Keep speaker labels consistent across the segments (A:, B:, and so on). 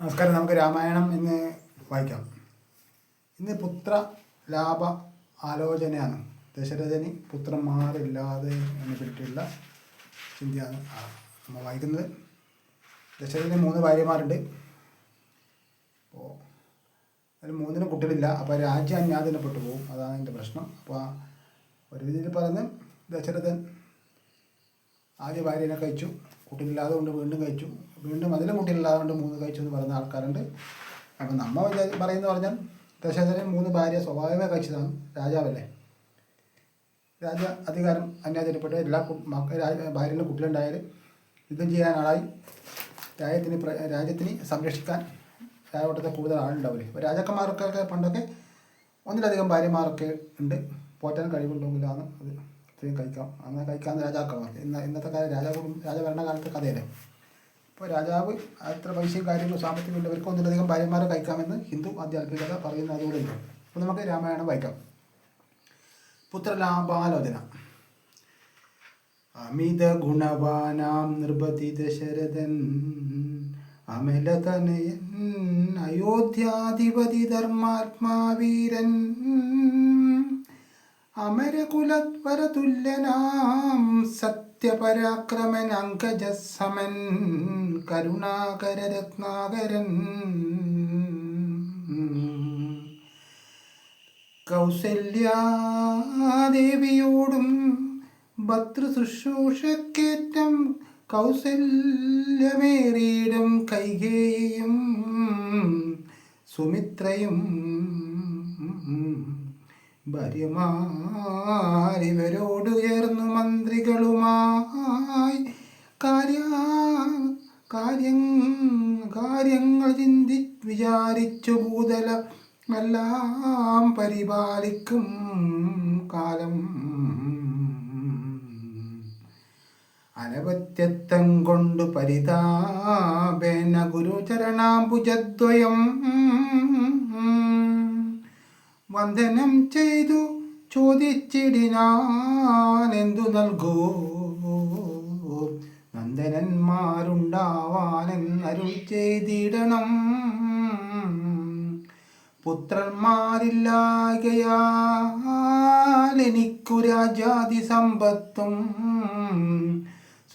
A: നമസ്കാരം. നമുക്ക് രാമായണം ഇന്ന് വായിക്കാം. ഇന്ന് പുത്ര ലാഭ ആലോചനയാണ്. ദശരഥന് പുത്രന്മാരില്ലാതെ എന്നെ പറ്റിയുള്ള ചിന്തയാണ് നമ്മൾ വായിക്കുന്നത്. ദശരഥന് 3 ഭാര്യമാരുണ്ട്. അപ്പോൾ അതിൽ 3 കുട്ടികളില്ല. അപ്പോൾ രാജ്യം അന്യാധീനപ്പെട്ടു പോകും. അതാണ് എൻ്റെ പ്രശ്നം. അപ്പോൾ ഒരു രീതിയിൽ പറഞ്ഞ് ദശരഥൻ ആദ്യ ഭാര്യനെ കഴിച്ചു, കുട്ടികളില്ലാതെ കൊണ്ട് വീണ്ടും കഴിച്ചു, വീണ്ടും അതിലും കുട്ടികളില്ലാതെ കൊണ്ട് 3 കഴിച്ചു എന്ന് പറയുന്ന ആൾക്കാരുണ്ട്. അപ്പം നമ്മൾ പറയുന്നത് പറഞ്ഞാൽ ദശരഥന് 3 ഭാര്യ സ്വാഭാവികമായി കഴിച്ചതാണ്. രാജാവല്ലേ, രാജ അധികാരം അന്യാധീനപ്പെട്ട് എല്ലാ ഭാര്യയിലും കുട്ടികളുണ്ടായാൽ യുദ്ധം ചെയ്യാൻ ആളായി. രാജ്യത്തിന് സംരക്ഷിക്കാൻ രാജവട്ടത്തെ കൂടുതൽ ആളുണ്ടാവില്ലേ. അപ്പോൾ രാജാക്കന്മാർക്കൊക്കെ പണ്ടൊക്കെ ഒന്നിലധികം ഭാര്യമാരൊക്കെ ഉണ്ട്. പോറ്റാൻ കഴിവുണ്ടെങ്കിലാണ് അത് ഇത്രയും കഴിക്കാം. അങ്ങനെ കഴിക്കാമെന്ന് രാജാക്കന്മാർക്ക്. ഇന്നത്തെ കാലം രാജഭരണകാലത്തെ കഥയല്ലേ. അപ്പോൾ രാജാവ് അത്ര പൈസയും കാര്യങ്ങളും സാമ്പത്തികം ഉള്ളവർക്ക് ഒന്നിലധികം ഭാര്യമാരെ കഴിക്കാമെന്ന് ഹിന്ദു ആധ്യാത്മികത പറയുന്ന അതുകൊണ്ടില്ല. അപ്പോൾ നമുക്ക് രാമായണം വായിക്കാം. പുത്രലാഭാലോചന. അമിത ഗുണവാനാം നൃപതി ദശരഥൻ അമലതനയൻ അയോധ്യാധിപതി ധർമാത്മാവീരൻ അമരകുലത്വരതുല്യനാം സത്യപരാക്രമൻ അങ്കജസമൻ കരുണാകരരത്നാകരൻ കൗസല്യാദേവിയോടും ഭർതൃശുശ്രൂഷക്കേറ്റം കൗസല്യമേറിയിടും കൈകേയിയും സുമിത്രയും ഭാര്യമാരിവരോട് ചേർന്നു മന്ത്രികളുമായി കാര്യങ്ങൾ വിചാരിച്ചു ഭൂതലമെല്ലാം പരിപാലിക്കും കാലം അനവത്യത്വം കൊണ്ടു പരിതാപേന ഗുരുചരണാംബുജദ്വയം വന്ദനം ചെയ്തു ചോദിച്ചിടിനാൻ എന്തു നൽകൂ നന്ദനന്മാരുണ്ടാവാനെന്നരുൾ ചെയ്തിടണം. പുത്രന്മാരില്ലാകയാൽ എനിക്കു രാജാതി സമ്പത്തും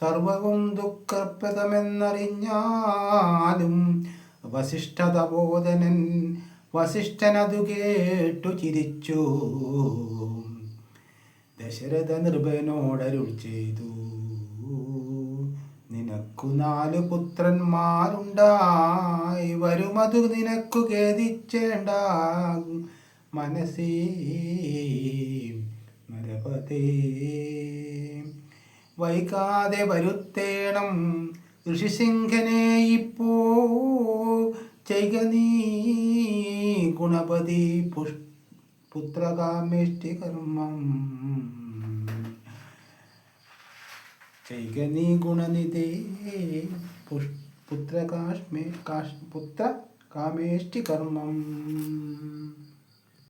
A: സർവവും ദുഃഖപ്രദമെന്നറിഞ്ഞാലും വസിഷ്ഠനതു കേട്ടു ചിരിച്ചു. ദശരഥ നൃപനോടരുൾ ചെയ്തു, നിനക്കു 4 പുത്രന്മാരുണ്ടായി വരുമതു നിനക്കു ഖേദിച്ചേണ്ട മനസ്സേ നരപതേ. വൈകാതെ വരുത്തേണം ഋഷിസിംഹനെ ഇപ്പോ ചെയ്ക നീ ഗുണപതി പുത്രകാമേഷ്ടി കർമ്മം. ചെയ്ക നീ ഗുണനിധേ പുത്രകാമേഷ്ടി കർമ്മം.